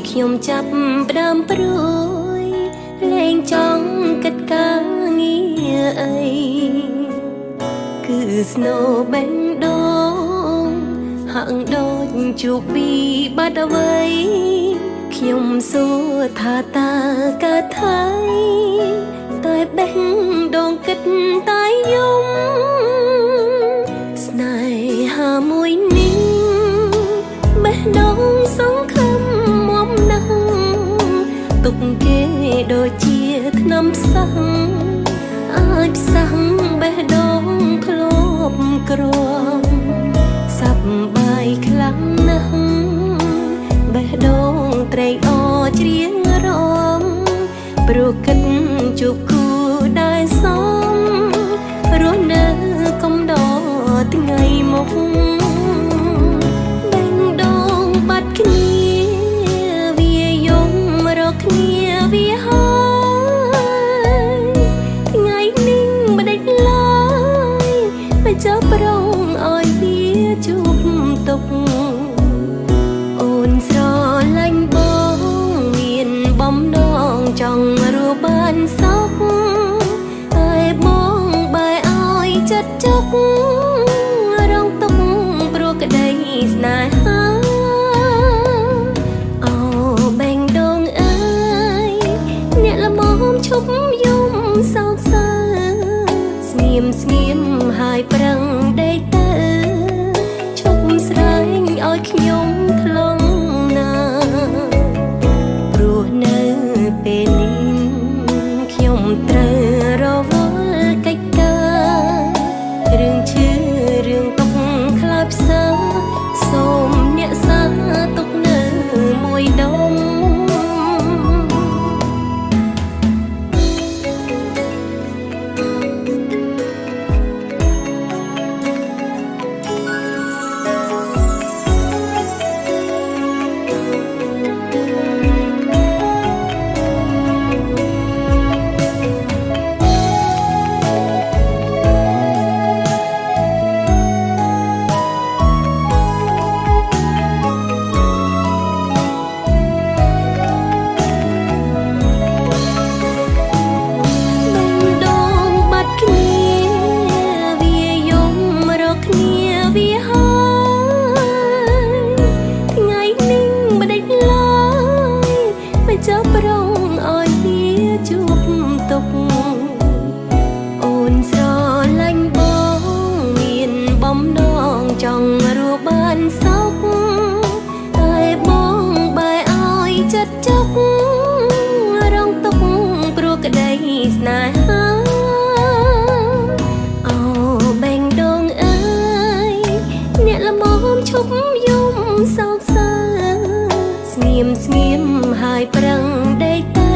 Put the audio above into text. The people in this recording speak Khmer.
ខ្ញុំចាប់ផ្ដើមព្រួយលែងចង់គិតការងារអីគឺស្នូបេះដូងហាក់ដូចជួបពីបាត់អ្វីខ្ញុំសួរថាតើកើតថៃតែបេះដូងគិតតែយំស្នេហាមួយនេះបេះដូងសង្ឃឹមទុកគេដូចជាថ្នាំផ្សះអាចផ្សះបេះដូងធ្លាប់ក្រំសប្បាយខ្លាំងណាស់បេះដូងត្រេកអរច្រៀងរំព្រោះគិតជួបគូដែលសមរស់នៅកំដរថ្ងៃមុខបេះដូងបាត់គ្នាគ្នាវាហើយថ្ងៃនេះមិនដេចឡើយតែចាប់ប្រងឲ្យវាជួបទុកអូនស្រឡាញ់បងមានបំណងចង់រស់បានសុខតែបងបែរឲ្យចិត្តចុករងទុកព្រោះក្តីស្នេហាឈប់យំសោកសៅស្ងៀមស្ងៀមហើយប្រឹងដេកទៅឈប់ស្រែងឲ្យខ្ញុំថ្លង់ណាព្រោះនៅពេលនេះខ្ញុំត្រូវរវល់កិច្ចការរឿងឈឺរឿងទុកខ្លាចផ្សាសូមអ្នកសាទុកនៅមួយដុំចាប់ប្រងឲ្យវាជួបទុកអូនស្រឡាញ់បងមានបំណងចង់រស់បានសុខតែបងបែរឲ្យចិត្តចុករងទុកព្រោះក្តីស្នេហាអូបេះដូងអើយអ្នកល្មមឈប់យំសោកសៅស្ងៀមស្ងៀមហើយប្រឹងដេកទៅ